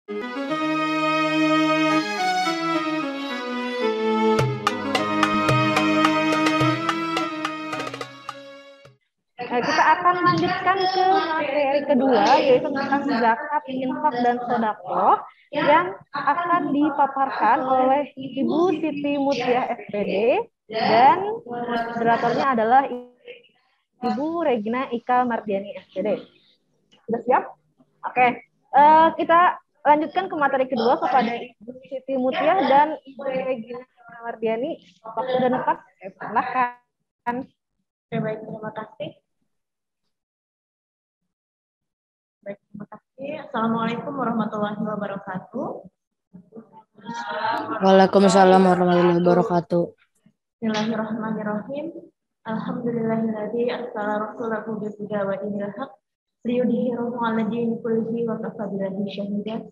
Kita akan lanjutkan ke materi kedua, yaitu tentang zakat, infak, dan sedekah yang akan dipaparkan oleh Ibu Siti Mutiah SPD dan moderatornya adalah Ibu Regina Ika Mardiani SPD. Sudah siap? Oke. Kita lanjutkan ke materi kedua kepada Ibu Siti Mutiah dan Ibu Regina Ika Mardiani. Waktu dan tempat, silakan. Oke, baik, terima kasih. Baik, terima kasih. Assalamualaikum warahmatullahi wabarakatuh. Waalaikumsalam warahmatullahi wabarakatuh. Bismillahirrahmanirrahim. Alhamdulillahilladzi arsala rasulahu bil huda wa dinil haq liyudhhirahu 'ala dini kullihi wa kafa billahi shahida.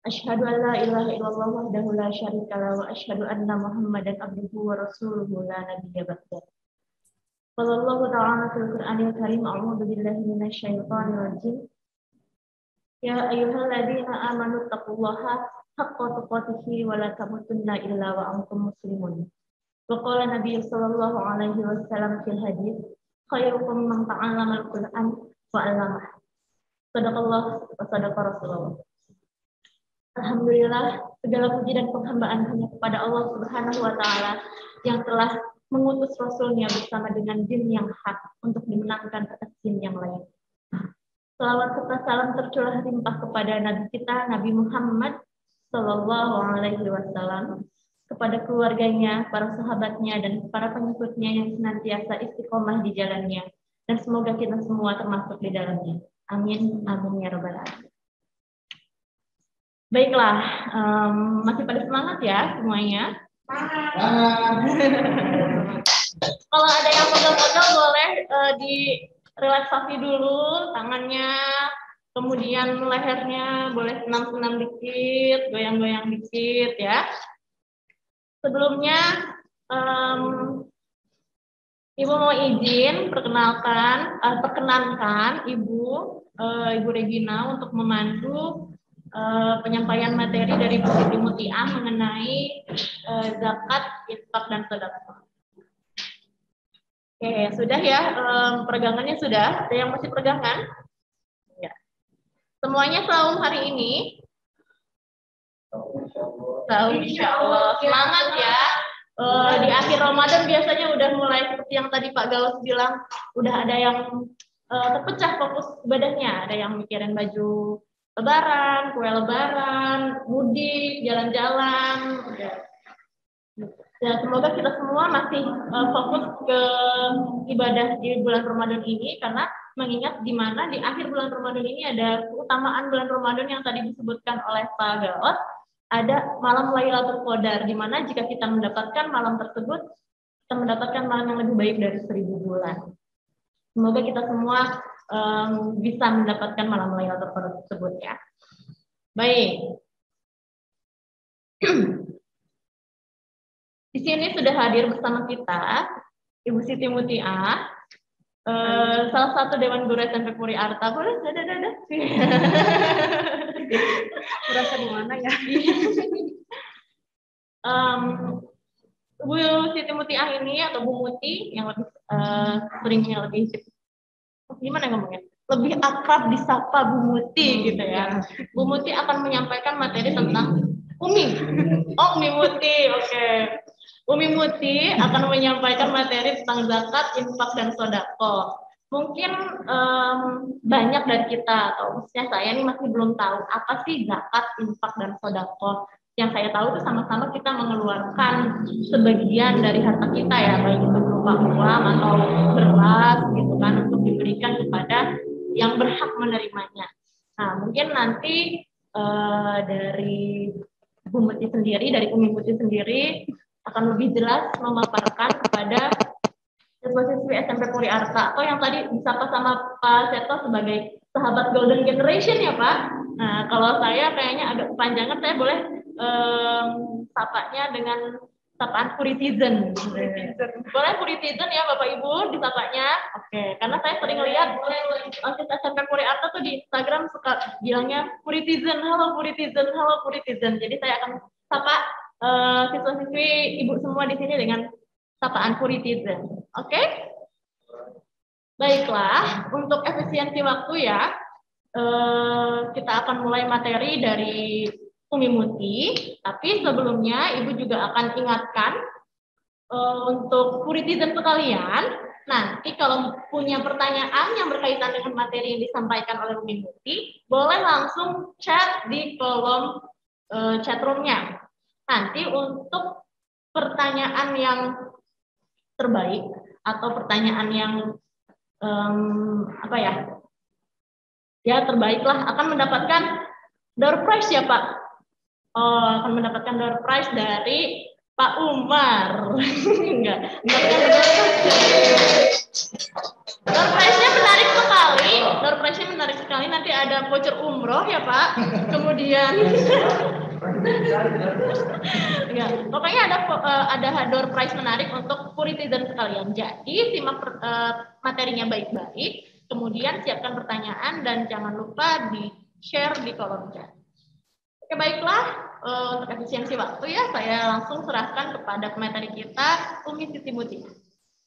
Asyhadu an la ilaha illallah wahdahu la syarika lahu wa asyhadu anna Muhammadan abduhu wa rasuluhu la nabiyya ba'dahu. Qala ta'ala fil Qur'anil Karim, a'udzu billahi minasy syaithanir rajim. Ya ayyuhalladzina amanu taqullaha haqqa tuqatih wa la tamutunna illa wa antum muslimun. Wa qala Nabi sallallahu alaihi wasallam fil hadits, khairukum man ta'allama al-Qur'an wa 'allamah. Shadaqallah wa shadaqa Rasulullah. Alhamdulillah, segala puji dan penghambaan hanya kepada Allah Subhanahu wa taala yang telah mengutus rasulnya bersama dengan din yang hak untuk dimenangkan atas din yang lain. Salawat serta salam tercurah limpah kepada Nabi kita, Nabi Muhammad Sallallahu Alaihi Wasallam, kepada keluarganya, para sahabatnya, dan para pengikutnya yang senantiasa istiqomah di jalannya. Dan semoga kita semua termasuk di dalamnya. Amin, amin ya rabbal alamin. Baiklah, masih pada semangat ya semuanya? Kalau ada yang pegel-pegel boleh direlaksasi dulu tangannya, kemudian lehernya boleh senam-senam dikit, goyang-goyang dikit ya. Sebelumnya Ibu mau izin perkenankan Ibu Regina untuk memandu penyampaian materi dari Bu Siti Mutiah mengenai zakat, infak, dan sedekah. Oke, sudah ya, peregangannya sudah. Ada yang masih peregangan? Ya. Semuanya saum hari ini? Saum, insya Allah. Semangat ya. Di akhir Ramadan biasanya udah mulai seperti yang tadi Pak Gaus bilang, udah ada yang terpecah fokus ibadahnya. Ada yang mikirin baju Lebaran, kue Lebaran, mudik, jalan-jalan. Ya, semoga kita semua masih fokus ke ibadah di bulan Ramadan ini, karena mengingat di mana di akhir bulan Ramadan ini ada keutamaan bulan Ramadan yang tadi disebutkan oleh Pak Gaot, ada malam Lailatul Qadar, di mana jika kita mendapatkan malam tersebut, kita mendapatkan malam yang lebih baik dari 1000 bulan. Semoga kita semua bisa mendapatkan malam Lailatul Qadar tersebut ya. Baik. Di sini sudah hadir bersama kita Ibu Siti Mutiah, salah satu Dewan Guru SMP Puri Arta. Boleh? Dadah. Berasa di mana ya? Bu Siti Mutiah ini atau Bu Muti yang lebih seringnya lebih gimana ngomongnya? Lebih akrab disapa Bu Muti gitu ya. Bu Muti akan menyampaikan materi tentang Umi. Oh, Umi Muti, oke. Umi Muti akan menyampaikan materi tentang zakat, infak, dan sedekah. Mungkin banyak dari kita, atau khususnya saya ini masih belum tahu apa sih zakat, infak, dan sedekah. Yang saya tahu itu sama-sama kita mengeluarkan sebagian dari harta kita ya, baik itu berupa uang atau beras gitu kan, untuk diberikan kepada yang berhak menerimanya. Nah, mungkin nanti dari Bu Muti sendiri, dari Umi Muti sendiri akan lebih jelas memaparkan kepada siswa-siswi SMP Puri Arta, atau yang tadi disapa sama Pak Seto sebagai sahabat Golden Generation ya Pak. Nah, kalau saya kayaknya agak kepanjangan, saya boleh sapanya dengan sapaan Puritizen. Boleh Puritizen ya Bapak Ibu disapanya? Oke, karena saya sering lihat siswa SMP Puri Arta tuh di Instagram suka bilangnya Puritizen, halo Puritizen, halo Puritizen. Jadi saya akan sapa siswa-siswi Ibu semua di sini dengan sapaan Puritizen. Oke? Baiklah, untuk efisiensi waktu ya, kita akan mulai materi dari Umi Muti, tapi sebelumnya Ibu juga akan ingatkan untuk Puritizen sekalian, nanti kalau punya pertanyaan yang berkaitan dengan materi yang disampaikan oleh Umi Muti, boleh langsung chat di kolom chatroomnya. Nanti untuk pertanyaan yang terbaik atau pertanyaan yang terbaiklah akan mendapatkan door prize ya Pak. Akan mendapatkan door prize dari Pak Umar. Enggak. Door prize-nya menarik sekali. Door prize-nya menarik sekali. Nanti ada voucher umroh ya Pak. Kemudian ya, pokoknya ada door prize menarik untuk Puritizen sekalian. Jadi simak materinya baik-baik. Kemudian siapkan pertanyaan dan jangan lupa di-share di kolom chat. Oke, baiklah. Untuk efisiensi waktu ya, saya langsung serahkan kepada pemateri kita, Umi Siti Muti.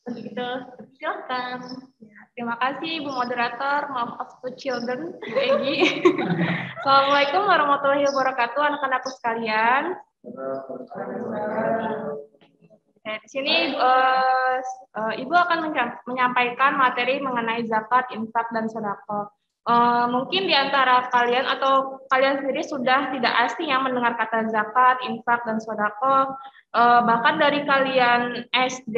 Begitu, silakan. Ya, terima kasih Bu Moderator, Mom of the Children, Bu Egi. Assalamualaikum warahmatullahi wabarakatuh, anak-anakku sekalian. Di sini Ibu akan menyampaikan materi mengenai zakat, infak, dan sedekah. Mungkin di antara kalian atau kalian sendiri sudah tidak asing yang mendengar kata zakat, infak, dan sedekah. Bahkan dari kalian SD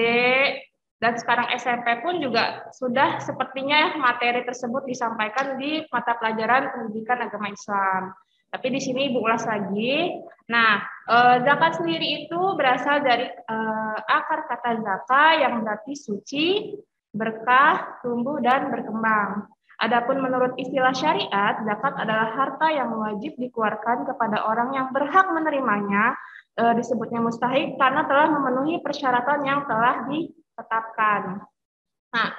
dan sekarang SMP pun juga sudah sepertinya materi tersebut disampaikan di mata pelajaran pendidikan agama Islam. Tapi di sini Ibu ulas lagi. Nah, zakat sendiri itu berasal dari akar kata zakat yang berarti suci, berkah, tumbuh, dan berkembang. Adapun menurut istilah syariat, zakat adalah harta yang wajib dikeluarkan kepada orang yang berhak menerimanya, disebutnya mustahik karena telah memenuhi persyaratan yang telah ditetapkan. Nah,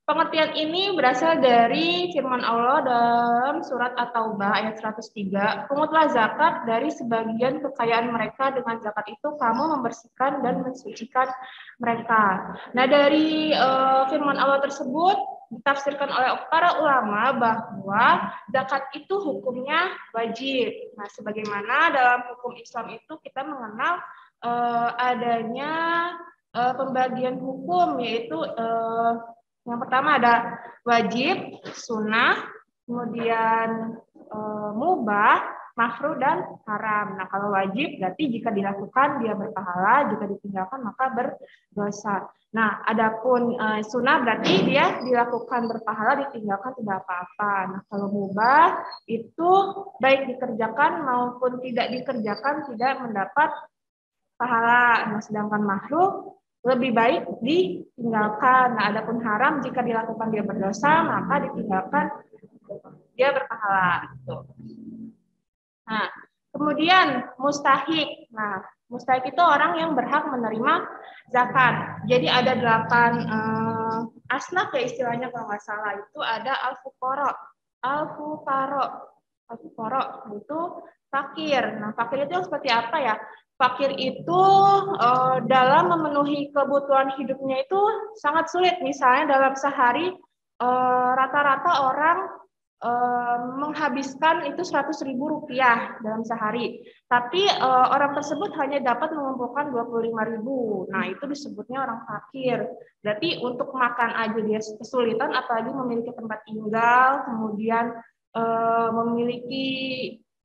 pengertian ini berasal dari firman Allah dalam surat At-Taubah ayat 103. Pengutlah zakat dari sebagian kekayaan mereka, dengan zakat itu kamu membersihkan dan mensucikan mereka. Nah, dari firman Allah tersebut ditafsirkan oleh para ulama bahwa zakat itu hukumnya wajib. Nah, sebagaimana dalam hukum Islam itu kita mengenal adanya pembagian hukum, yaitu yang pertama ada wajib, sunnah, kemudian mubah, makruh, dan haram. Nah, kalau wajib berarti jika dilakukan dia berpahala, jika ditinggalkan maka berdosa. Nah, adapun sunnah berarti dia dilakukan berpahala, ditinggalkan tidak apa-apa. Nah, kalau mubah itu baik dikerjakan maupun tidak dikerjakan tidak mendapat pahala. Nah, sedangkan makruh lebih baik ditinggalkan. Nah, adapun haram jika dilakukan dia berdosa, maka ditinggalkan dia berpahala. Nah, kemudian mustahik. Nah, mustahik itu orang yang berhak menerima zakat. Jadi ada 8 asnaf ya istilahnya kalau nggak salah. Itu ada al-fuqara. Al-fuqara itu fakir. Nah, fakir itu seperti apa ya? Fakir itu dalam memenuhi kebutuhan hidupnya itu sangat sulit. Misalnya dalam sehari rata-rata orang menghabiskan itu Rp100.000 dalam sehari. Tapi orang tersebut hanya dapat mengumpulkan Rp25.000. Nah, itu disebutnya orang fakir. Berarti untuk makan aja dia kesulitan, apalagi memiliki tempat tinggal, kemudian memiliki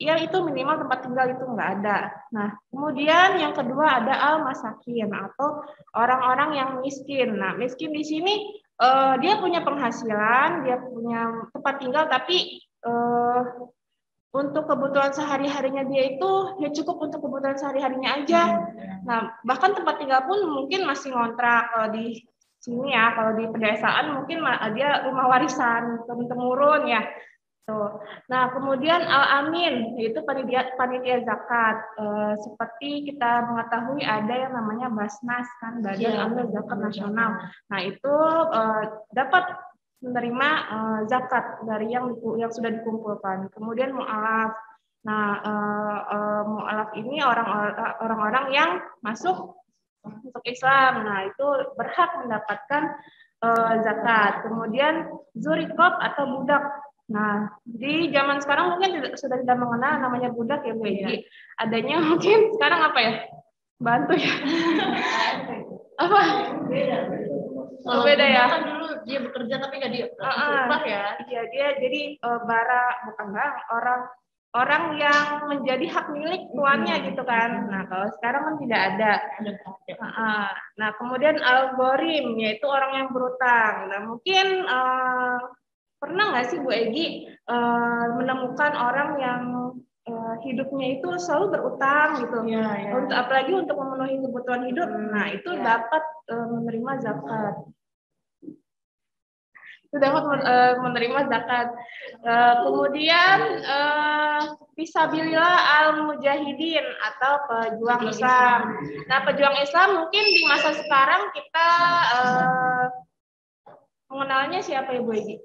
ya itu minimal tempat tinggal itu nggak ada. Nah, kemudian yang kedua ada al-masakin atau orang-orang yang miskin. Nah, miskin di sini dia punya penghasilan, dia punya tempat tinggal, tapi untuk kebutuhan sehari-harinya dia itu ya cukup untuk kebutuhan sehari-harinya aja. Nah, bahkan tempat tinggal pun mungkin masih ngontrak. Kalau di sini ya, kalau di pedesaan mungkin dia rumah warisan turun-temurun ya. Tuh. Nah, kemudian al-amin yaitu panitia zakat. Seperti kita mengetahui ada yang namanya Basnas kan, Badan Amil Zakat Nasional. Nah, itu dapat menerima zakat dari yang sudah dikumpulkan. Kemudian mu'alaf. Nah, mu'alaf ini orang-orang yang masuk untuk Islam. Nah, itu berhak mendapatkan zakat. Kemudian zurikop atau budak. Nah, di zaman sekarang mungkin sudah tidak mengenal namanya budak ya Bu Egi. Adanya mungkin sekarang apa ya? Bantu ya. Apa? Kalau beda ya. kan dulu dia bekerja tapi nggak diupah ya. Iya, dia jadi orang yang menjadi hak milik tuannya gitu kan. Nah, kalau sekarang kan tidak ada. Nah, kemudian algorim yaitu orang yang berutang. Nah, mungkin pernah nggak sih Bu Egi menemukan orang yang hidupnya itu selalu berutang gitu, untuk apalagi untuk memenuhi kebutuhan hidup. Nah, itu dapat menerima zakat. Itu dapat menerima zakat. Kemudian fisabilillah al-mujahidin atau pejuang Islam. Nah, pejuang Islam mungkin di masa sekarang kita mengenalnya siapa ya Bu Egi?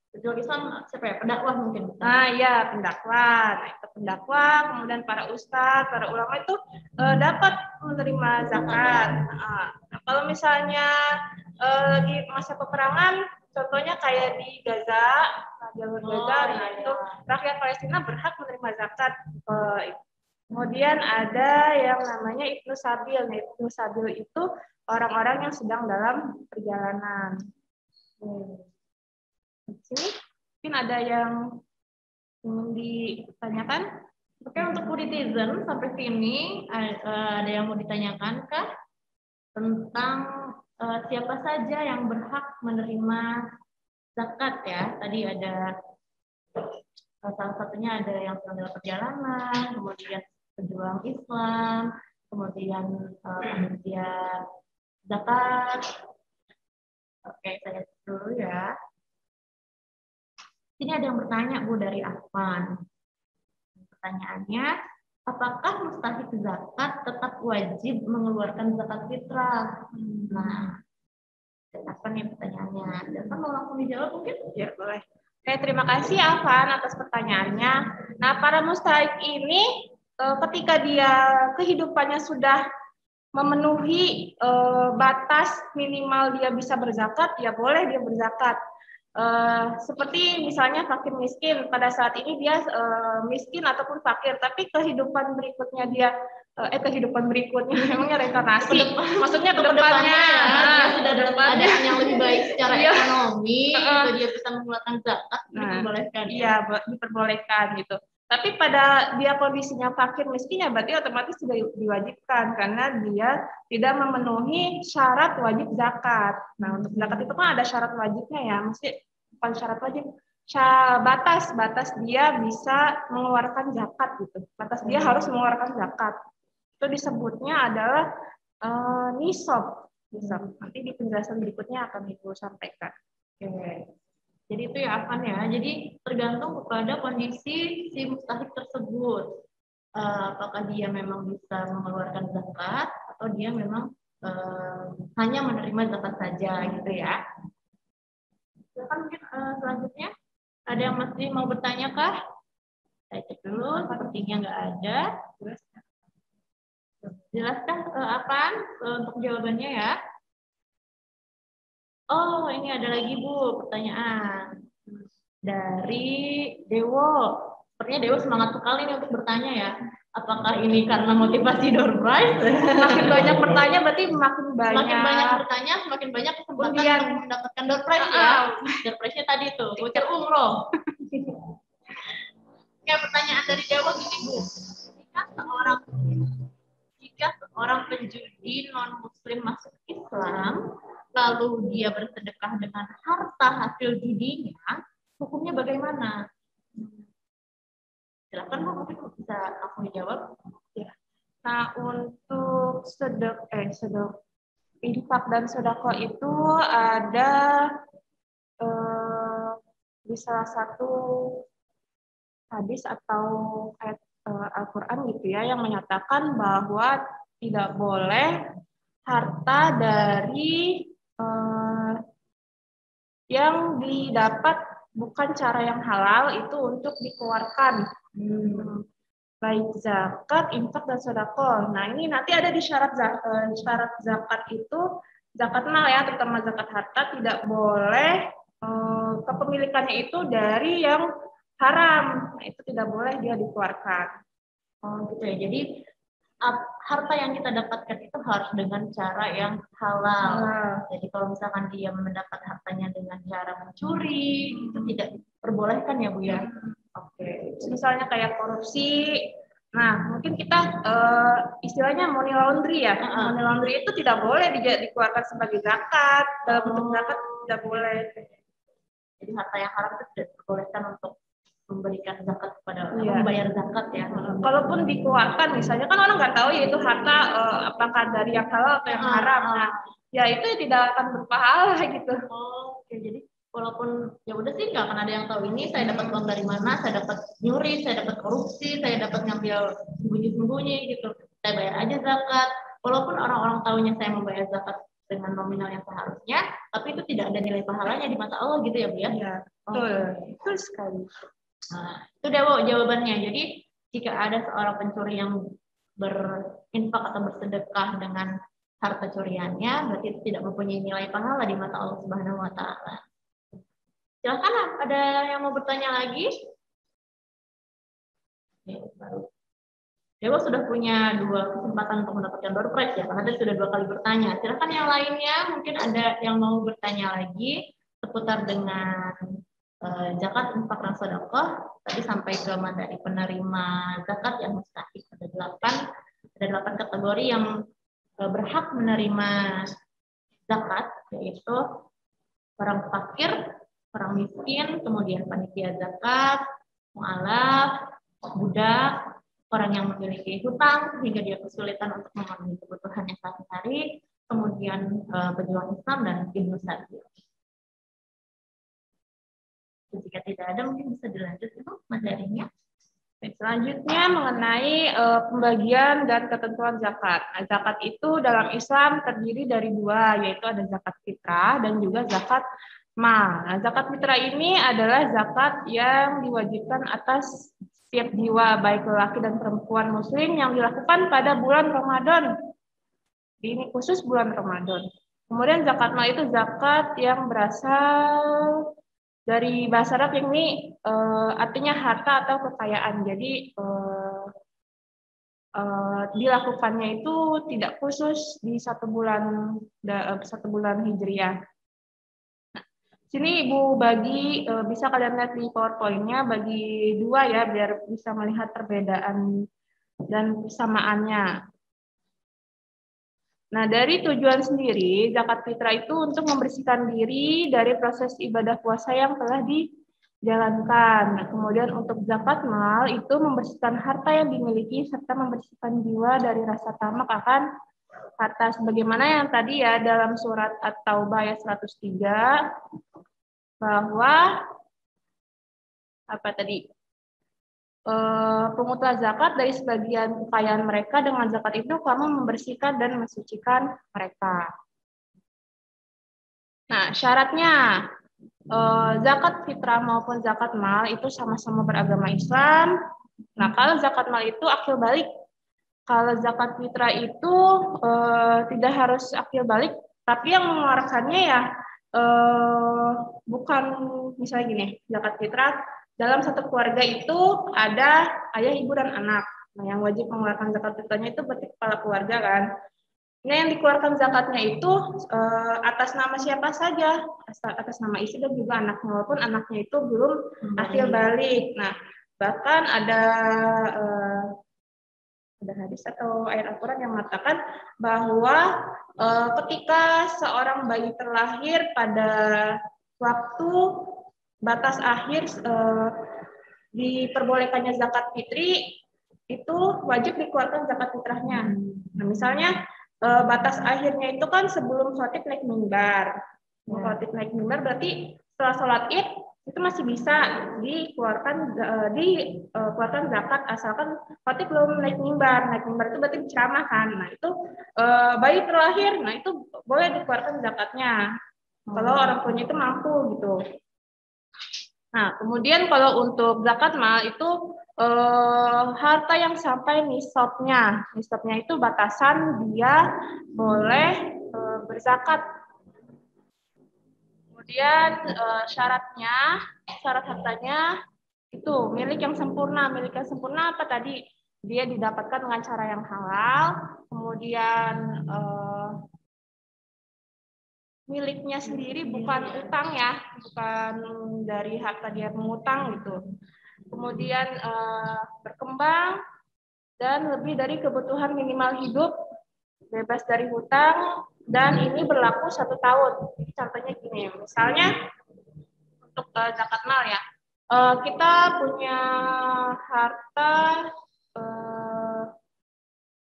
Pejuang Islam siapa ya? Pendakwah mungkin. Nah, ya pendakwah. Nah, itu pendakwah, kemudian para ustadz, para ulama itu dapat menerima zakat. Nah, kalau misalnya di masa peperangan, contohnya kayak di Gaza, jalur Gaza, nah itu rakyat Palestina berhak menerima zakat. Kemudian ada yang namanya Ibnu Sabil. Nah, Ibnu Sabil itu orang-orang yang sedang dalam perjalanan. Di sini mungkin ada yang ingin ditanyakan? Oke, untuk netizen sampai sini ada yang mau ditanyakan kah tentang siapa saja yang berhak menerima zakat ya? Tadi ada salah satunya ada yang sedang dalam perjalanan, kemudian pejuang Islam, kemudian panitia zakat. Oke, saya dulu ya. Ini ada yang bertanya Bu dari Afan. Pertanyaannya, apakah mustahik zakat tetap wajib mengeluarkan zakat fitrah? Nah, apa nih pertanyaannya? Dan mau langsung dijawab mungkin? Ya, boleh. Oke, terima kasih Afan atas pertanyaannya. Nah, para mustahik ini ketika dia kehidupannya sudah memenuhi batas minimal dia bisa berzakat, ya boleh dia berzakat. Seperti misalnya fakir miskin, pada saat ini dia miskin ataupun fakir, tapi kehidupan berikutnya dia kehidupan berikutnya memangnya reinkarnasi, maksudnya ke depannya dia sudah dalam keadaan yang lebih baik secara ekonomi, itu dia bisa mengeluarkan zakat, diperbolehkan. Iya, diperbolehkan gitu. Tapi pada dia kondisinya fakir miskin ya berarti otomatis sudah diwajibkan karena dia tidak memenuhi syarat wajib zakat. Nah, untuk zakat itu kan ada syarat wajibnya ya, mesti bukan syarat wajib, batas dia bisa mengeluarkan zakat gitu. Batas dia harus mengeluarkan zakat. Itu disebutnya adalah nisab. Nanti di penjelasan berikutnya akan Ibu sampaikan. Oke. Jadi itu ya Afan ya. Jadi tergantung kepada kondisi si mustahik tersebut. Apakah dia memang bisa mengeluarkan zakat atau dia memang hanya menerima zakat saja gitu ya. Silakan mungkin selanjutnya ada yang masih mau bertanya kah? Saya cek dulu, sepertinya nggak ada. Jelaskan Afan untuk jawabannya ya. Oh, ini ada lagi Bu, pertanyaan dari Dewo. Sepertinya Dewo semangat sekali nih untuk bertanya ya. Apakah ini karena motivasi door prize? Makin banyak bertanya berarti makin banyak. Semakin banyak bertanya, semakin banjak kesempatan untuk mendapatkan door prize ya. Door prize-nya tadi tuh, voucher umroh. Oke, pertanyaan dari Dewo gini Bu. Jika seorang penjudi non-muslim masuk Islam, lalu dia bersedekah dengan harta hasil judinya, hukumnya bagaimana? Silakan Bu, mungkin bisa langsung dijawab. Ya. Nah, untuk infak dan sedekah itu ada di salah satu hadis atau ayat Al-Quran gitu ya, yang menyatakan bahwa tidak boleh harta dari yang didapat bukan cara yang halal itu untuk dikeluarkan. Baik zakat, infak, dan sedekah. Nah, ini nanti ada di syarat zakat itu, zakat mal ya, terutama zakat harta, tidak boleh kepemilikannya itu dari yang haram. Nah, itu tidak boleh dia dikeluarkan. Oh gitu ya. Jadi harta yang kita dapatkan itu harus dengan cara yang halal. Jadi kalau misalkan dia mendapat hartanya dengan cara mencuri, itu tidak diperbolehkan ya Bu ya. Oke. Misalnya kayak korupsi. Nah, mungkin kita istilahnya money laundry ya. Money laundry itu tidak boleh dikeluarkan sebagai zakat. Dalam bentuk zakat tidak boleh. Jadi harta yang haram itu tidak diperbolehkan untuk memberikan zakat kepada membayar zakat ya. Kalaupun dikeluarkan misalnya kan orang nggak tahu ya itu harta apakah dari yang halal atau yang haram. Nah, ya itu tidak akan berpahala gitu. Oke, jadi walaupun ya udah sih nggak akan ada yang tahu ini saya dapat uang dari mana, saya dapat nyuri, saya dapat korupsi, saya dapat ngambil sembunyi-sembunyi gitu. Saya bayar aja zakat. Walaupun orang-orang tahunya saya membayar zakat dengan nominal yang seharusnya, tapi itu tidak ada nilai pahalanya di mata Allah gitu ya Bu ya? Iya, betul sekali. Nah, itu dia jawabannya. Jadi jika ada seorang pencuri yang berinfak atau bersedekah dengan harta curiannya, berarti itu tidak mempunyai nilai pahala di mata Allah Subhanahu wa taala. Silakan, ada yang mau bertanya lagi? Dewa sudah punya 2 kesempatan untuk mendapatkan door prize ya, karena tadi sudah 2 kali bertanya. Silakan yang lainnya, mungkin ada yang mau bertanya lagi seputar dengan zakat, infak, dan sedekah. Tadi sampai ke materi penerima zakat yang mustahik ada 8 kategori yang berhak menerima zakat, yaitu orang fakir, orang miskin, kemudian panitia zakat, mu'alaf, budak, orang yang memiliki hutang sehingga dia kesulitan untuk memenuhi kebutuhannya sehari-hari, kemudian pejuang Islam dan Ibnu Sabil. Jika tidak ada, mungkin bisa dilanjut itu materinya. Selanjutnya mengenai pembagian dan ketentuan zakat. Nah, zakat itu dalam Islam terdiri dari 2, yaitu ada zakat fitrah dan juga zakat mal. Nah, zakat fitrah ini adalah zakat yang diwajibkan atas setiap jiwa, baik lelaki dan perempuan muslim, yang dilakukan pada bulan Ramadan. Ini khusus bulan Ramadan. Kemudian zakat mal itu zakat yang berasal dari bahasa Arab ini artinya harta atau kekayaan. Jadi dilakukannya itu tidak khusus di 1 bulan Hijriah. Nah, sini Ibu bagi, bisa kalian lihat di PowerPoint-nya, bagi 2 ya, biar bisa melihat perbedaan dan persamaannya. Nah, dari tujuan sendiri, zakat fitrah itu untuk membersihkan diri dari proses ibadah puasa yang telah dijalankan. Nah, kemudian untuk zakat mal itu membersihkan harta yang dimiliki serta membersihkan jiwa dari rasa tamak akan harta. Sebagaimana yang tadi ya dalam surat At-Taubah ayat 103, bahwa apa tadi? Pengutlah zakat dari sebagian kekayaan mereka, dengan zakat itu kamu membersihkan dan mensucikan mereka. Nah, syaratnya zakat fitrah maupun zakat mal itu sama-sama beragama Islam. Nah, kalau zakat mal itu akil balik. Kalau zakat fitrah itu tidak harus akil balik, tapi yang mengeluarkannya ya bukan, misalnya gini, zakat fitrah dalam satu keluarga itu ada ayah, ibu, dan anak. Nah, yang wajib mengeluarkan zakat fitrahnya itu berarti kepala keluarga kan. Nah, yang dikeluarkan zakatnya itu atas nama siapa saja, atas nama istri dan juga anaknya, walaupun anaknya itu belum akil balik. Nah, bahkan ada hadis atau ayat Al-Quran yang mengatakan bahwa ketika seorang bayi terlahir pada waktu batas akhir diperbolehkannya zakat fitri, itu wajib dikeluarkan zakat fitrahnya. Nah, misalnya batas akhirnya itu kan sebelum khotib naik mimbar. Khotib naik mimbar berarti setelah sholat Id itu masih bisa dikeluarkan zakat asalkan khotib belum naik mimbar. Naik mimbar itu berarti ceramah kan. Nah itu bayi terlahir, nah itu boleh dikeluarkan zakatnya kalau orang tuanya itu mampu gitu. Nah kemudian kalau untuk zakat mal itu harta yang sampai nisabnya itu batasan dia boleh berzakat. Kemudian syarat hartanya itu milik yang sempurna. Milik yang sempurna apa tadi? Dia didapatkan dengan cara yang halal. Kemudian miliknya sendiri bukan utang ya, bukan dari harta dia mengutang gitu. Kemudian berkembang dan lebih dari kebutuhan minimal hidup, bebas dari hutang, dan ini berlaku 1 tahun. Jadi contohnya gini, misalnya untuk zakat mal ya, kita punya harta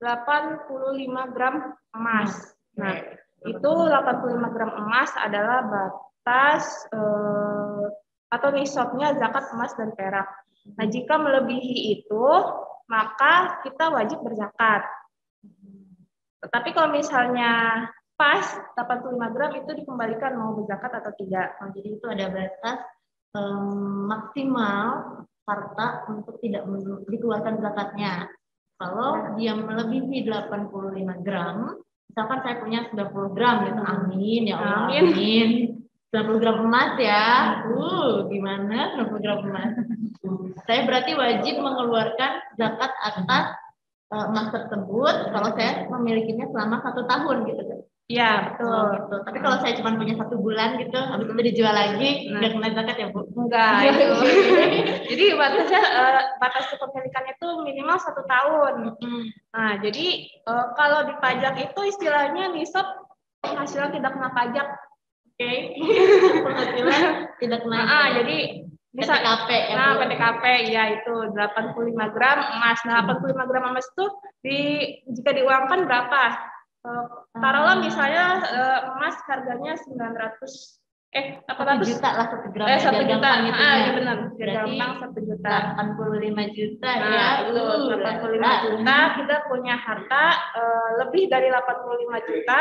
85 gram emas. Nah, itu 85 gram emas adalah batas atau nisabnya zakat emas dan perak. Nah, jika melebihi itu, maka kita wajib berzakat. Tetapi kalau misalnya pas 85 gram itu dikembalikan mau berzakat atau tidak. Oh, jadi itu ada batas maksimal harta untuk tidak dikeluarkan zakatnya. Kalau dia melebihi 85 gram, misalkan saya punya 90 gram gitu, amin ya Allah, amin. 90 gram emas ya, gimana 90 gram emas? Saya berarti wajib mengeluarkan zakat atas emas tersebut kalau saya memilikinya selama 1 tahun gitu. Iya, betul. Gitu. Tapi kalau saya cuma punya 1 bulan gitu, habis itu dijual lagi, nggak kena zakat ya Bu? Enggak, itu. Jadi batasnya batas kepemilikannya itu minimal 1 tahun. Nah, jadi kalau dipajak itu istilahnya nisab penghasilan tidak kena pajak. Oke. Penghasilan tidak kena. Jadi bisa PTKP ya. Nah, PTKP ya itu 85 gram emas. Nah, 85 gram emas itu jika diuangkan berapa? Taruhlah misalnya emas harganya 900 1 juta lah 1 gram. 1 juta. Iya benar. Berarti Gampang 1 juta. 85 juta Nah, ya. itu 85 juta kita punya harta lebih dari 85 juta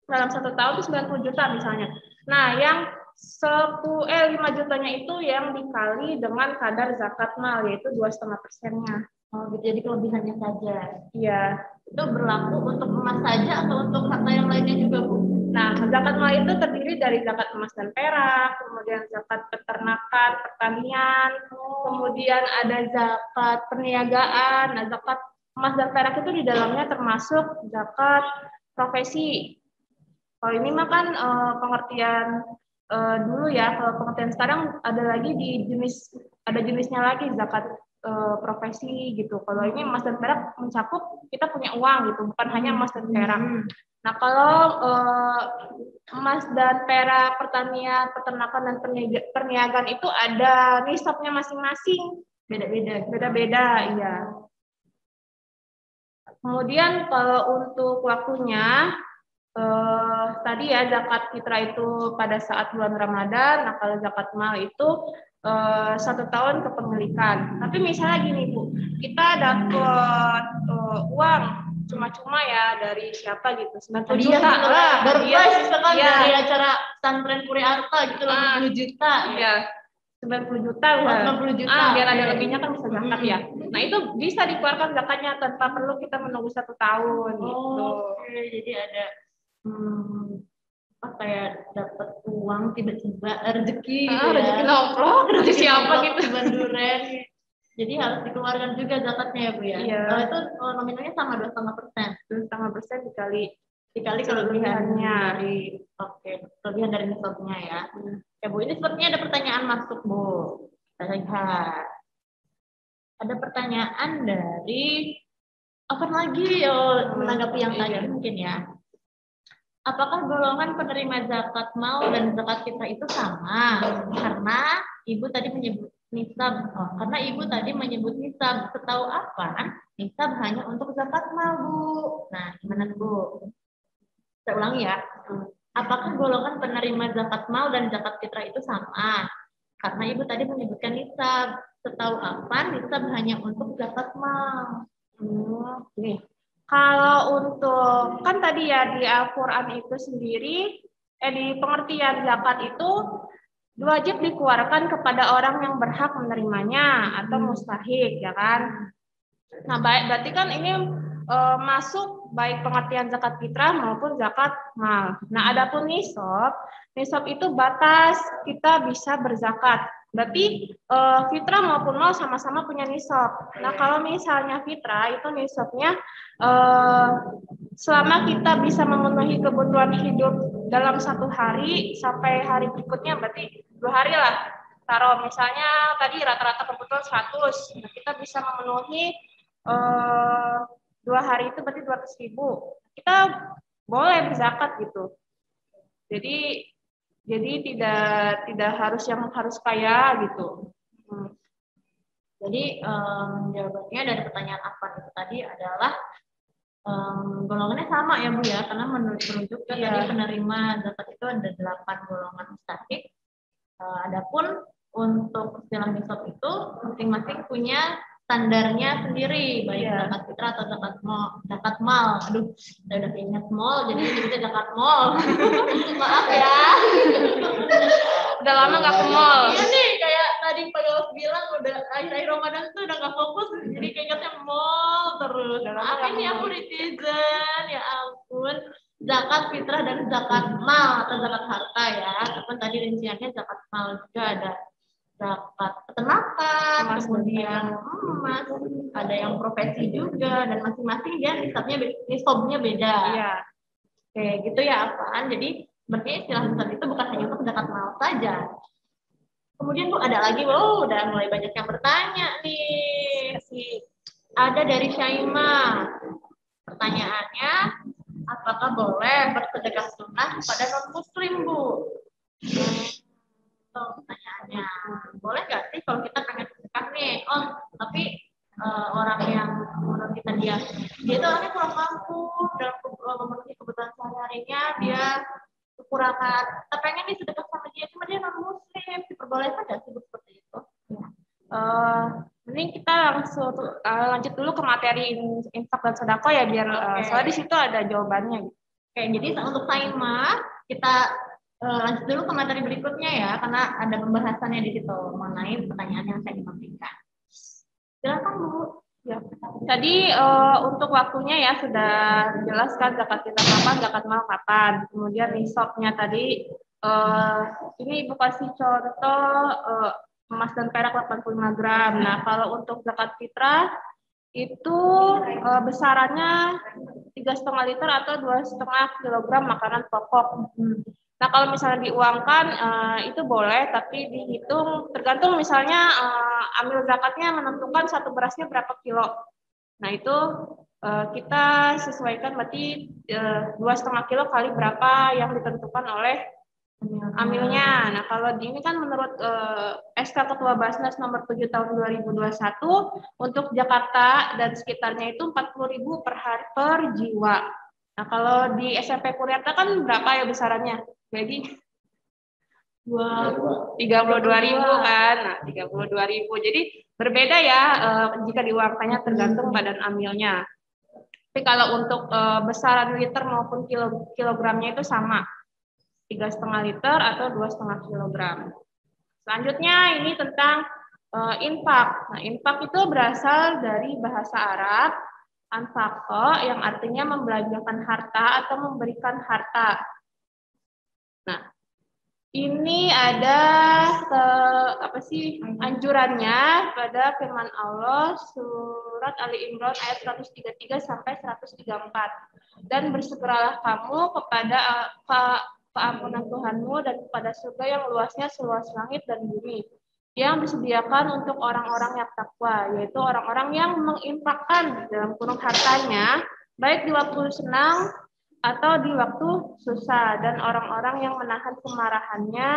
dalam 1 tahun itu 90 juta misalnya. Nah, yang 5 jutanya itu yang dikali dengan kadar zakat mal yaitu 2,5%-nya. Oh, gitu. Jadi kelebihannya saja. Iya. Itu berlaku untuk emas saja atau untuk harta yang lainnya juga, Bu? Nah, zakat mal itu terdiri dari zakat emas dan perak, kemudian zakat peternakan, pertanian, kemudian ada zakat perniagaan. Nah, zakat emas dan perak itu di dalamnya termasuk zakat profesi. Kalau ini mah kan pengertian dulu ya, kalau pengertian sekarang ada jenisnya lagi zakat profesi gitu. Kalau ini emas dan perak mencakup kita punya uang gitu, bukan hanya emas dan perak. Nah, kalau emas dan perak, pertanian, peternakan dan perniagaan itu ada nisabnya masing-masing, beda-beda, iya. Kemudian kalau untuk waktunya tadi ya zakat fitrah itu pada saat bulan Ramadan. Nah, kalau zakat mal itu 1 tahun kepemilikan. Tapi misalnya gini Bu, kita dapat uang cuma-cuma ya dari siapa gitu, 90 juta lah. Misalkan dari acara pesantren Puri Arta gitu 80 juta. Iya. 90 juta lah. 90 juta. Biar ada lebihnya kan bisa zakat ya. Nah, itu bisa dikeluarkan zakatnya tanpa perlu kita menunggu 1 tahun gitu. Oke, jadi ada kayak dapat uang tiba-tiba rezeki rezeki nongkrong rezeki siapa gitu banduren, jadi harus dikeluarkan juga zakatnya ya Bu ya. Iya. Kalau itu nominalnya sama 2,5% dikali kelebihannya kelebihan dari nisabnya ya. Ya Bu, ini sepertinya ada pertanyaan masuk Bu. Kita lihat ada pertanyaan dari apa lagi menanggapi yang tadi mungkin ya. Apakah golongan penerima zakat mal dan zakat fitrah itu sama? Karena Ibu tadi menyebut nisab. Karena Ibu tadi menyebut nisab. Setahu apa? Nisab hanya untuk zakat mal, Bu. Nah, gimana Bu? Saya ulangi ya. apakah golongan penerima zakat mal dan zakat fitrah itu sama? Karena Ibu tadi menyebutkan nisab. Setahu apa nisab hanya untuk zakat mal. Nih, kalau untuk kan tadi ya di Al-Quran itu sendiri, di pengertian zakat itu wajib dikeluarkan kepada orang yang berhak menerimanya atau mustahik, ya kan? Nah, berarti kan ini masuk baik pengertian zakat fitrah maupun zakat mal. Nah, adapun nisab itu batas kita bisa berzakat. Berarti fitrah maupun mal sama-sama punya nisab. Nah, kalau misalnya fitrah itu nisabnya selama kita bisa memenuhi kebutuhan hidup dalam 1 hari sampai hari berikutnya, berarti 2 hari lah. Taruh misalnya tadi rata-rata kebutuhan 100, nah, kita bisa memenuhi 2 hari itu berarti 200.000. Kita boleh berzakat gitu. Jadi tidak harus yang harus kaya gitu. Jadi jawabannya dari pertanyaan apa itu tadi adalah golongannya sama ya Bu ya, karena menunjukkan tadi penerima zakat itu ada 8 golongan mustahik. Adapun untuk istilah nisab itu masing-masing punya standarnya sendiri, baik zakat fitrah atau zakat mal. Aduh, saya udah ingat mal, jadi nyebutnya zakat mal. Maaf ya. Udah lama nggak ke mall. Iya nih, kayak tadi Pak Gaus bilang udah akhir-akhir Ramadan tuh udah nggak fokus, jadi kayaknya mall terus. Maaf ini aku netizen, ya ampun. Zakat fitrah dan zakat mal atau zakat harta ya. Tapi tadi rinciannya zakat mal juga ada. Zakat peternakan, kemudian emas, ada yang profesi juga, dan masing-masing dia nisabnya beda. Iya. Kayak gitu ya apaan. Jadi berarti istilah nisab itu bukan hanya untuk zakat mal saja. Kemudian Bu ada lagi, udah mulai banyak yang bertanya nih. Ada dari Syaimah. Pertanyaannya, apakah boleh bersedekah sunnah kepada non-muslim Bu? Pertanyaannya, boleh nggak sih kalau kita pengen sedekah nih? Oh, tapi orang yang menurut kita dia itu orangnya kurang mampu dalam memenuhi kebutuhan sehari-harinya, dia kekurangan. Kita pengen nih sedekah sama dia, cuma dia non muslim, diperbolehkan nggak sih seperti itu? Mending kita langsung lanjut dulu ke materi infak dan sedekah ya, biar soalnya di situ ada jawabannya. Oke, jadi untuk Saima kita lanjut dulu ke materi berikutnya ya, karena ada pembahasannya di situ mengenai pertanyaan yang saya sampaikan. Silakan Bu. Ya. Tadi untuk waktunya ya sudah dijelaskan zakat fitrah kapan, zakat mal kapan. Kemudian nisabnya tadi ini Ibu kasih contoh emas dan perak 85 gram. Nah, kalau untuk zakat fitrah itu besarannya 3,5 liter atau 2,5 kilogram makanan pokok. Nah, kalau misalnya diuangkan itu boleh, tapi dihitung tergantung misalnya amil zakatnya menentukan satu berasnya berapa kilo. Nah, itu kita sesuaikan berarti 2,5 kilo kali berapa yang ditentukan oleh amilnya. Nah, kalau ini kan menurut SK Ketua Basnas nomor 7 tahun 2021 untuk Jakarta dan sekitarnya itu 40.000 per jiwa. Nah, kalau di SMP Purwata kan berapa ya besarannya? Jadi 32.000 kan. Nah, 32.000. Jadi berbeda ya jika diuangkannya tergantung badan amilnya. Tapi kalau untuk besaran liter maupun kilogramnya itu sama. 3,5 liter atau 2,5 kilogram. Selanjutnya ini tentang infak. Nah, infak itu berasal dari bahasa Arab anfaqo yang artinya membelanjakan harta atau memberikan harta. Nah, ini ada anjurannya pada firman Allah surat Ali Imran ayat 133 sampai 134. Dan bersegeralah kamu kepada keampunan Tuhanmu dan kepada surga yang luasnya seluas langit dan bumi, yang disediakan untuk orang-orang yang takwa, yaitu orang-orang yang menginfakkan dalam kurung hartanya, baik di waktu senang atau di waktu susah, dan orang-orang yang menahan kemarahannya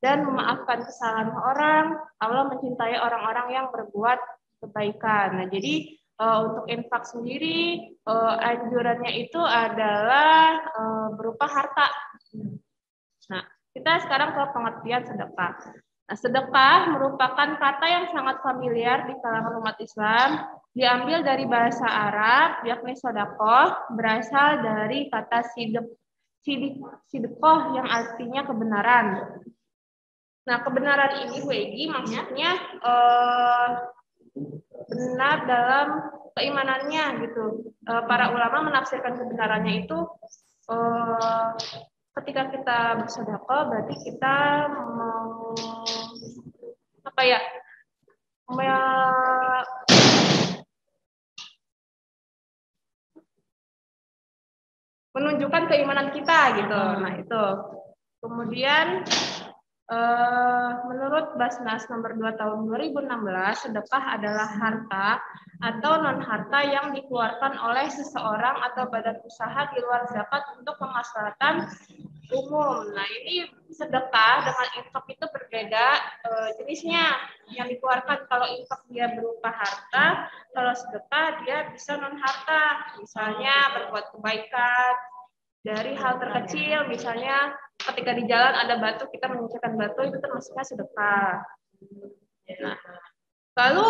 dan memaafkan kesalahan orang. Allah mencintai orang-orang yang berbuat kebaikan. Nah, jadi untuk infak sendiri anjurannya itu adalah berupa harta. Kita sekarang ke pengertian sedekah. Nah, sedekah merupakan kata yang sangat familiar di kalangan umat Islam, diambil dari bahasa Arab, yakni sodakoh, berasal dari kata sidekoh yang artinya kebenaran. Nah, kebenaran ini Bu Egi maksudnya benar dalam keimanannya gitu. Para ulama menafsirkan kebenarannya itu ketika kita bersedekah berarti kita mau apa ya? Menunjukkan keimanan kita gitu. Nah, itu. Kemudian menurut Basnas nomor 2 tahun 2016, sedekah adalah harta atau non-harta yang dikeluarkan oleh seseorang atau badan usaha di luar zakat untuk kemaslahatan umum. Nah, ini sedekah dengan infak itu berbeda jenisnya yang dikeluarkan. Kalau infak dia berupa harta, kalau sedekah dia bisa non-harta. Misalnya berbuat kebaikan dari hal terkecil, misalnya ketika di jalan ada batu, kita menyingkirkan batu, itu termasuknya sedekah. Nah, lalu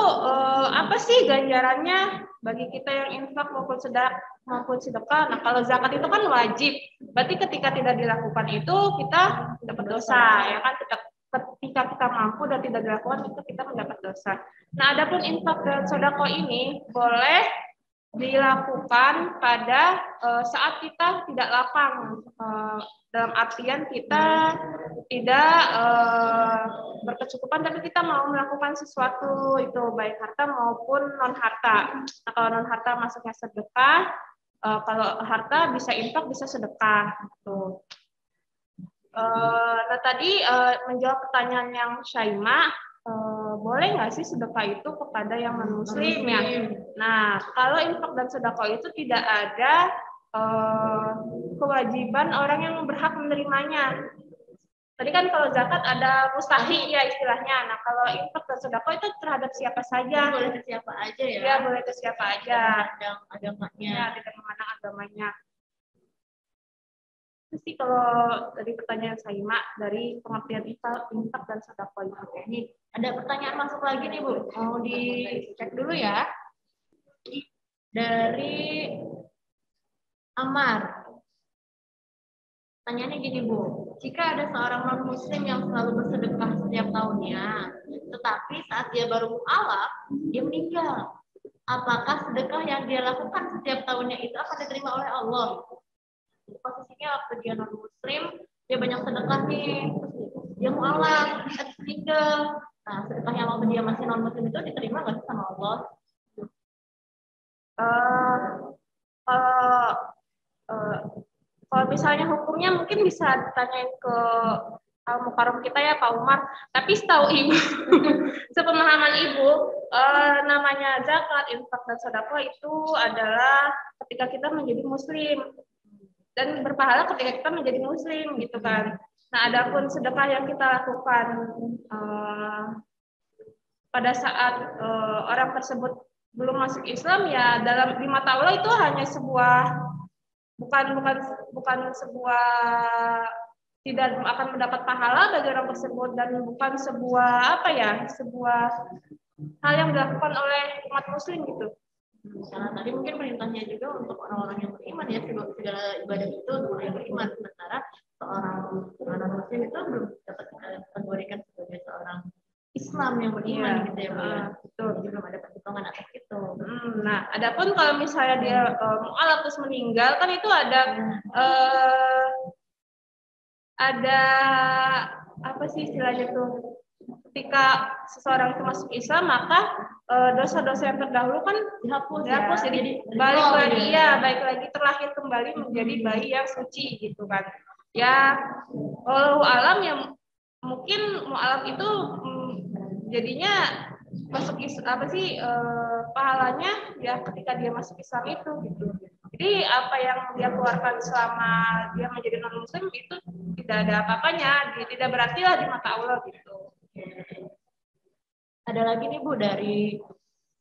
apa sih ganjarannya bagi kita yang infak maupun sedekah? Nah, kalau zakat itu kan wajib, berarti ketika tidak dilakukan itu kita dapat dosa, ya kan? Ketika kita mampu dan tidak dilakukan itu kita mendapat dosa. Nah, adapun infak dan sedekah ini boleh dilakukan pada saat kita tidak lapang, dalam artian kita tidak berkecukupan tapi kita mau melakukan sesuatu itu baik harta maupun non harta. Nah, kalau non harta masuknya sedekah, kalau harta bisa infak bisa sedekah gitu. Nah, tadi menjawab pertanyaan yang Syaima, boleh nggak sih sedekah itu kepada yang non-muslim ya? Nah, kalau infak dan sedekah itu tidak ada kewajiban orang yang berhak menerimanya. Tadi kan kalau zakat ada mustahik ya istilahnya. Nah, kalau infak dan sedekah itu terhadap siapa saja. Boleh ke siapa aja ya? Ya, boleh ke siapa aja. Tidak agamanya. Ya, tidak memandang agamanya. Itu sih kalau dari pertanyaan Saima dari pengertian infak dan sedekah itu. Ini ada pertanyaan masuk lagi nih Bu, mau dicek dulu ya. Dari Amar. Pertanyaannya gini Bu, jika ada seorang non-muslim yang selalu bersedekah setiap tahunnya, tetapi saat dia baru mu'alaf, dia meninggal. Apakah sedekah yang dia lakukan setiap tahunnya itu akan diterima oleh Allah? Posisinya waktu dia non muslim dia banyak sedekah nih, dia mualaf, meninggal. Nah, sedekah yang waktu dia masih non muslim itu diterima nggak sih sama Allah? Kalau misalnya hukumnya mungkin bisa ditanyain ke Al-Mukarram kita ya Pak Umar. Tapi setahu Ibu, sepemahaman Ibu, namanya zakat, infak dan sedekah itu adalah ketika kita menjadi muslim dan berpahala ketika kita menjadi muslim gitu kan. Nah, adapun sedekah yang kita lakukan pada saat orang tersebut belum masuk Islam ya dalam di mata Allah itu hanya sebuah bukan sebuah tidak akan mendapat pahala bagi orang tersebut dan bukan sebuah sebuah hal yang dilakukan oleh umat muslim gitu. Karena tadi mungkin perintahnya juga untuk orang-orang yang beriman ya, segala ibadah itu untuk orang yang beriman, sementara seorang non muslim itu belum dapat dikategorikan sebagai seorang Islam yang beriman gitu ya Bu. Betul. Jadi belum ada perhitungan atas itu. Nah, adapun kalau misalnya dia mu'alaf terus meninggal kan itu ada apa sih istilahnya tuh? Ketika seseorang itu masuk Islam maka dosa-dosa yang terdahulu kan dihapus jadi balik lagi terlahir kembali menjadi bayi yang suci gitu kan. Ya, wallahu alam yang mungkin mu'alaf itu jadinya masuk pahalanya ya ketika dia masuk Islam itu gitu. Jadi apa yang dia keluarkan selama dia menjadi non muslim itu tidak ada apa-apanya, tidak berarti lah di mata Allah gitu. Ada lagi nih Bu dari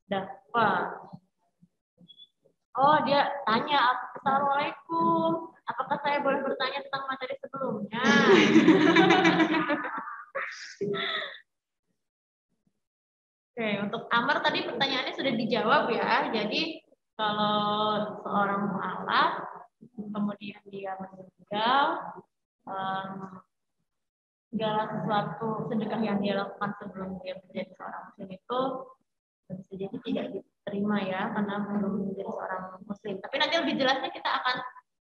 Dafa. Oh, dia tanya, Assalamualaikum. Apakah saya boleh bertanya tentang materi sebelumnya? Oke, untuk Amar tadi pertanyaannya sudah dijawab ya. Jadi kalau seorang mu'alaf kemudian dia meninggal, segala sesuatu sedekah yang dia lakukan sebelum dia menjadi seorang muslim itu bisa jadi tidak diterima ya karena belum menjadi seorang muslim. Tapi nanti lebih jelasnya kita akan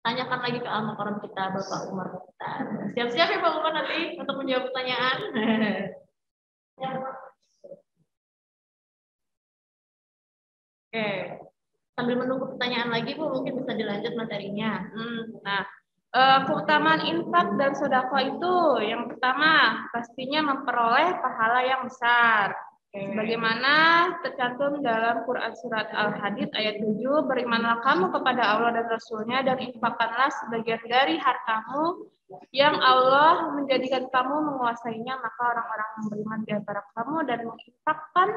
tanyakan lagi ke al-mukarram kita, Bapak Umar kita. Siap-siap ya Pak Umar nanti untuk menjawab pertanyaan. Oke, sambil menunggu pertanyaan lagi Bu, mungkin bisa dilanjut materinya. Nah, keutamaan infak dan sedekah itu yang pertama pastinya memperoleh pahala yang besar. Sebagaimana tercantum dalam Quran Surat Al-Hadid ayat 7, berimanlah kamu kepada Allah dan Rasul-Nya dan infakkanlah sebagian dari hartamu yang Allah menjadikan kamu menguasainya, maka orang-orang yang beriman di antara kamu dan menginfakkan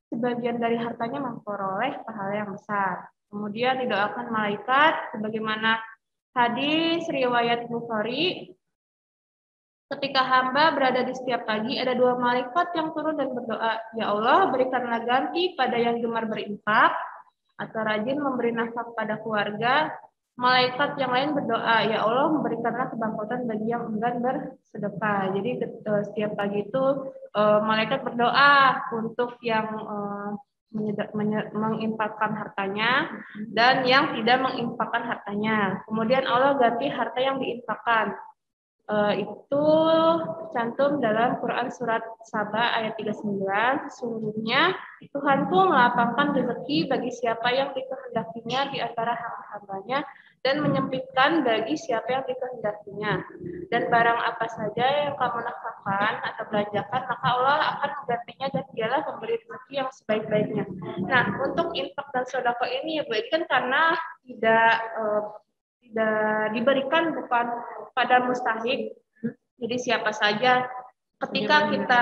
sebagian dari hartanya memperoleh pahala yang besar. Kemudian didoakan malaikat sebagaimana hadis riwayat Bukhari, ketika hamba berada di setiap pagi, ada 2 malaikat yang turun dan berdoa, ya Allah, berikanlah ganti pada yang gemar berinfak atau rajin memberi nafkah pada keluarga. Malaikat yang lain berdoa, ya Allah, memberikanlah kebangkrutan bagi yang enggan bersedekah. Jadi setiap pagi itu malaikat berdoa untuk yang menginfakkan hartanya dan yang tidak menginfakkan hartanya. Kemudian Allah ganti harta yang diinfakkan. Itu cantum dalam Quran Surat Saba ayat 39. Sesungguhnya Tuhanku melapangkan rezeki bagi siapa yang dikehendakinya di antara hamba-hambanya dan menyempitkan bagi siapa yang dikehendakinya. Dan barang apa saja yang kamu nafkahkan atau belanjakan, maka Allah akan menggantinya dan dialah memberi rezeki yang sebaik-baiknya. Nah, untuk infak dan sedekah ini ya Bu, kan karena tidak diberikan bukan pada mustahik. Jadi siapa saja ketika kita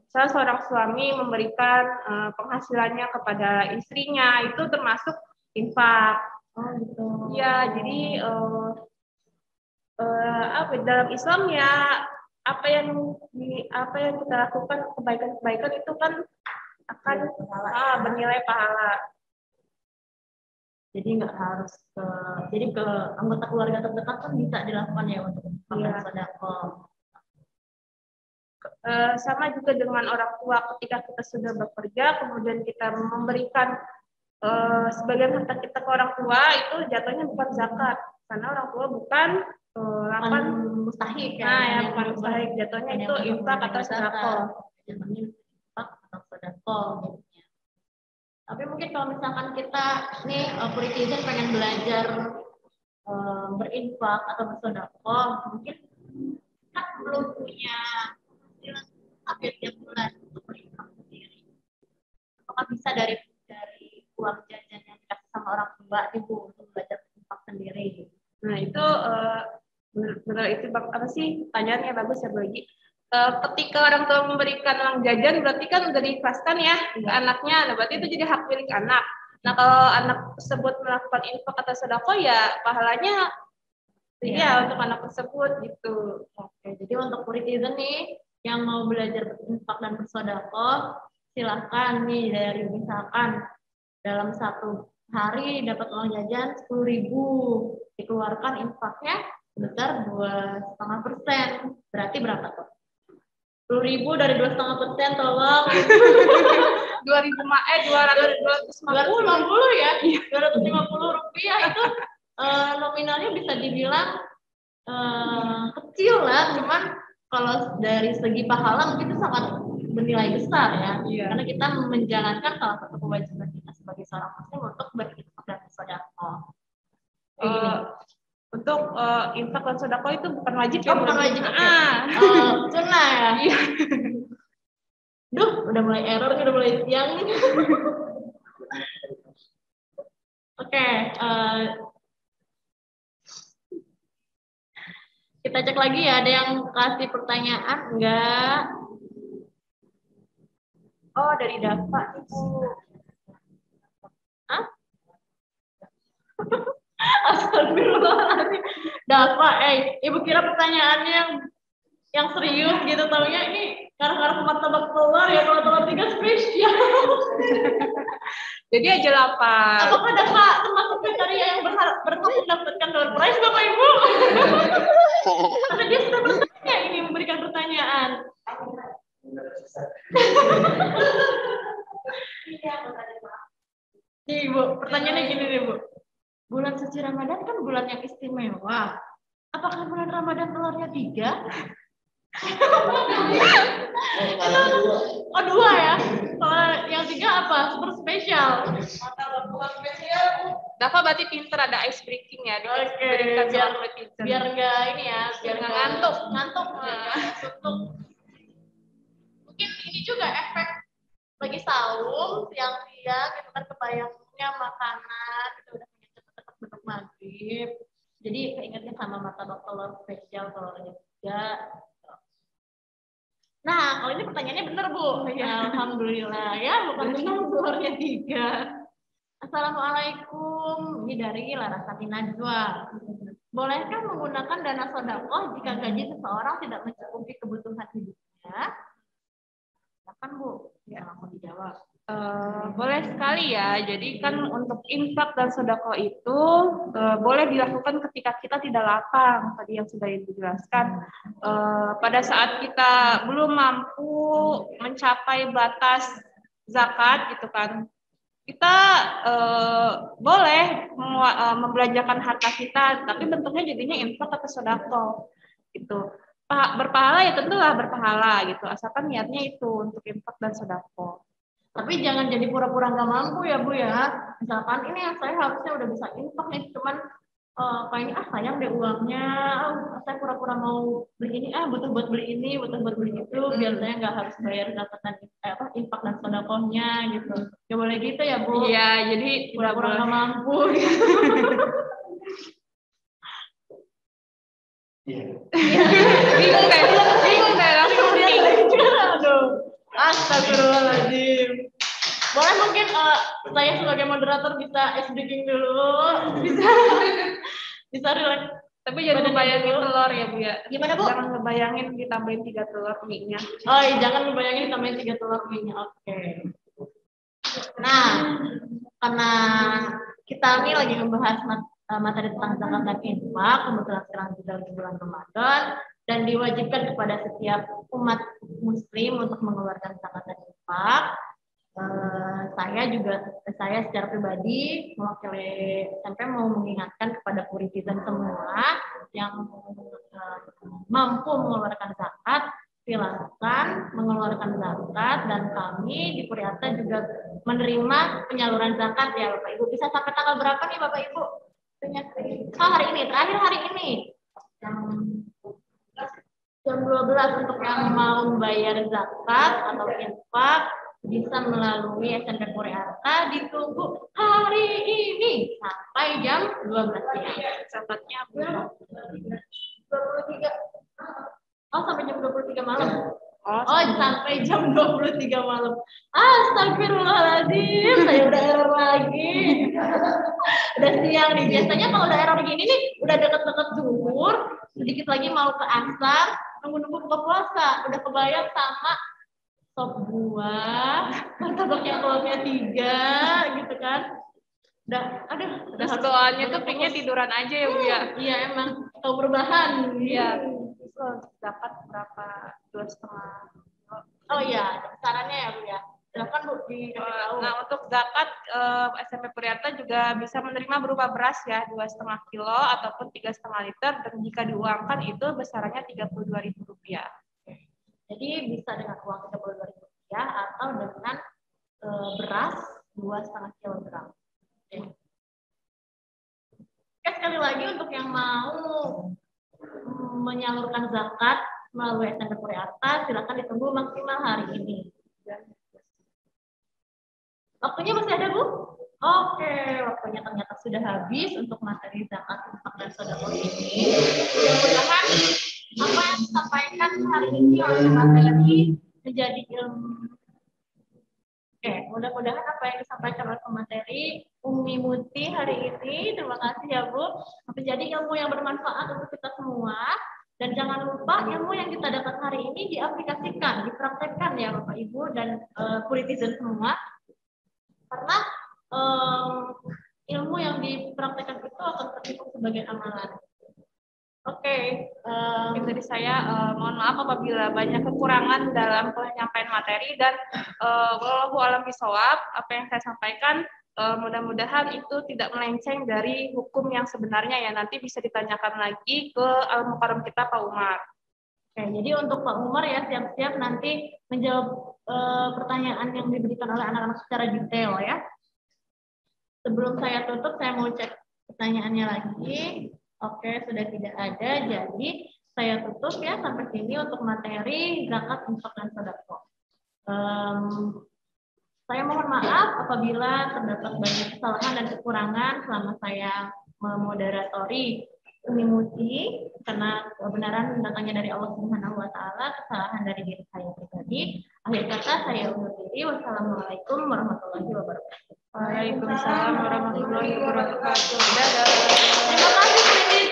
misalnya seorang suami memberikan penghasilannya kepada istrinya, itu termasuk infak. Oh gitu. Ya, jadi dalam Islam ya apa yang kita lakukan kebaikan-kebaikan itu kan akan bernilai pahala. Jadi nggak harus ke anggota keluarga terdekat kan bisa dilakukan ya untuk makan sedekah. Sama juga dengan orang tua, ketika kita sudah bekerja kemudian kita memberikan sebagian harta kita ke orang tua, itu jatuhnya bukan zakat karena orang tua bukan mustahik ya. Nah, yang bukan mustahik, jatuhnya itu infak atau sedekah. Jatuhnya infak atau sedekah gitu. Tapi mungkin kalau misalkan kita nih netizen pengen belajar berinfak atau bersedekah, mungkin kan belum punya hampir tiap bulan untuk berinfak sendiri. Apakah bisa dari uang jajan yang dikasih sama orang tua ibu untuk belajar berinfak sendiri? Nah itu benar itu apa sih pertanyaannya bagus ya Bu Egi. Ketika orang tua memberikan uang jajan berarti kan udah diikhlaskan ya ke anaknya, nah berarti itu jadi hak milik anak. Nah kalau anak tersebut melakukan infak atau sedekah ya pahalanya untuk anak tersebut gitu. Oke, jadi untuk netizen nih yang mau belajar berinfak dan bersedekah, silahkan nih dari misalkan dalam satu hari dapat uang jajan 10.000, dikeluarkan infaknya sebesar 2,5%, berarti berapa tuh? 10.000 dari 2,5% tolong. 250 ya, 250 rupiah itu nominalnya bisa dibilang kecil lah, cuman kalau dari segi pahala mungkin itu sangat bernilai besar ya. Karena kita menjalankan salah satu kewajiban kita sebagai seorang muslim untuk berinfak dan bersedekah. Untuk infak dan sedekah itu bukan wajib ya? Bukan wajib. Sunnah ya. Iya. Duh, udah mulai error nih, udah mulai siang nih. Oke, kita cek lagi ya, ada yang kasih pertanyaan enggak? Oh, dari Dava nih Bu. Hah? Dafa, Ibu kira pertanyaannya yang serius gitu, taunya ini karena martabak telur ya, kalau telur 3 spesial. Jadi aja 8. Apakah Dafa termasuk kriteria yang berhak mendapatkan door prize, Bapak Ibu? Karena dia sudah bertanya ini, memberikan pertanyaan. Nih Bu, pertanyaannya gini nih Bu. Bulan suci Ramadan kan bulan yang istimewa. Apakah bulan Ramadan telurnya 3? Oh 2 ya. Kalau yang 3 apa? Super spesial. Dafa berarti pinter, ada ice breaking ya. Oke, biar enggak ini ya, biar enggak ngantuk. Suntuk. Mungkin ini juga efek lagi sahur, siang-siang gitu kan, kebayangnya makanan itu udah cepet-cepet bentuk maghrib. Jadi keingetnya sama martabak telur spesial telurnya 3. Nah, kalau ini pertanyaannya benar, Bu. Ya, alhamdulillah ya, bukan benar telurnya 3. Assalamualaikum. Ini dari Larasati Najwa. Bolehkah menggunakan dana sedekah jika gaji seseorang tidak mencukupi kebutuhan hidupnya? Silakan, Bu. Ya, langsung dijawab. Boleh sekali ya. Jadi kan untuk infak dan sedekah itu boleh dilakukan ketika kita tidak lapang. Tadi yang sudah dijelaskan. Pada saat kita belum mampu mencapai batas zakat gitu kan, kita boleh membelanjakan harta kita, tapi bentuknya jadinya infak atau sedekah gitu. Berpahala ya tentulah berpahala gitu, asalkan niatnya itu untuk infak dan sedekah. Tapi jangan jadi pura-pura nggak mampu ya Bu ya. Misalkan ini yang saya harusnya udah bisa infak nih, cuman kayaknya sayang deh uangnya, saya pura-pura mau beli ini, butuh buat beli ini, butuh buat beli itu, biar saya nggak harus bayar zakat dan infak dan sedekahnya gitu. Ya boleh gitu ya Bu. Iya, jadi pura-pura nggak mampu. Gitu. Bingung kayak langsung Aduh, astagfirullahaladzim. Boleh mungkin saya sebagai moderator bisa breaking dulu, bisa relax. Tapi jangan ngebayangin telur ya Bu ya. Gimana Bu? Jangan ngebayangin ditambahin 3 telur mie-nya. Oh iya, jangan ngebayangin ditambahin 3 telur mie-nya. Oke. Nah, karena kita ini lagi membahas materi tentang zakat dan infak, kebetulan sekarang juga di bulan Ramadan, dan diwajibkan kepada setiap umat muslim untuk mengeluarkan zakat dan infak. Saya secara pribadi mewakili SMP mau mengingatkan kepada puritisan semua yang mampu mengeluarkan zakat, silakan mengeluarkan zakat, dan kami di Puriata juga menerima penyaluran zakat ya Bapak Ibu. Bisa sampai tanggal berapa nih Bapak Ibu? Hari ini, terakhir hari ini. Jam 12 untuk yang mau membayar zakat atau infak bisa melalui SMP Puriata, ditunggu hari ini sampai jam 12 siang. Zakatnya 23. Oh, sampai jam 23 malam. Oh, sampai jam 23 malam. Astagfirullahaladzim, saya udah error lagi. Udah siang nih. Biasanya kalau udah error gini nih, udah deket-deket zuhur, sedikit lagi mau ke asar, nunggu-nunggu buka puasa. Udah kebayang sama sop buah, martabak yang telurnya 3, gitu kan. Udah Terus doanya tuh pengennya tiduran aja ya Bu ya. Iya emang, atau berbahan. Iya. Dapat berapa? 2,5. Oh iya, sarannya ya Bu ya. Silakan Bu dikasih. Nah untuk zakat SMP Puriata juga bisa menerima berupa beras ya 2,5 kilo ataupun 3,5 liter, dan jika diuangkan itu besarannya Rp32.000. Jadi bisa dengan uang Rp32.000 atau dengan beras 2,5 kilogram. Oke, sekali lagi untuk yang mau menyalurkan zakat melalui SMP Puriata, silakan ditunggu maksimal hari ini. Waktunya masih ada Bu? Oke, waktunya ternyata sudah habis untuk materi zakat, infak, dan sedekah ini. Mudah-mudahan apa yang disampaikan hari ini oleh materi menjadi ilmu. Oke, mudah-mudahan apa yang disampaikan oleh pemateri Umi Muti hari ini. Terima kasih ya Bu. menjadi ilmu yang bermanfaat untuk kita semua. Dan jangan lupa ilmu yang kita dapat hari ini diaplikasikan, dipraktekkan ya Bapak Ibu dan politician semua. Karena ilmu yang dipraktekkan itu akan terhitung sebagai amalan. Oke, Dari saya mohon maaf apabila banyak kekurangan dalam penyampaian materi dan wallahu a'lam bishawab, apa yang saya sampaikan mudah-mudahan itu tidak melenceng dari hukum yang sebenarnya ya, nanti bisa ditanyakan lagi ke al-mukarram kita Pak Umar. Oke, jadi untuk Pak Umar ya siap-siap nanti menjawab pertanyaan yang diberikan oleh anak-anak secara detail ya. Sebelum saya tutup, saya mau cek pertanyaannya lagi. Oke, sudah tidak ada. Jadi saya tutup ya sampai sini untuk materi zakat, infak, dan sedekah. Saya mohon maaf apabila terdapat banyak kesalahan dan kekurangan selama saya memoderatori Umi Muti, karena kebenaran datangnya dari Allah Subhanahu wa taala, kesalahan dari diri saya pribadi. Akhir kata saya undur diri. Wassalamualaikum warahmatullahi wabarakatuh. Waalaikumsalam warahmatullahi wabarakatuh. Dadah. Terima kasih.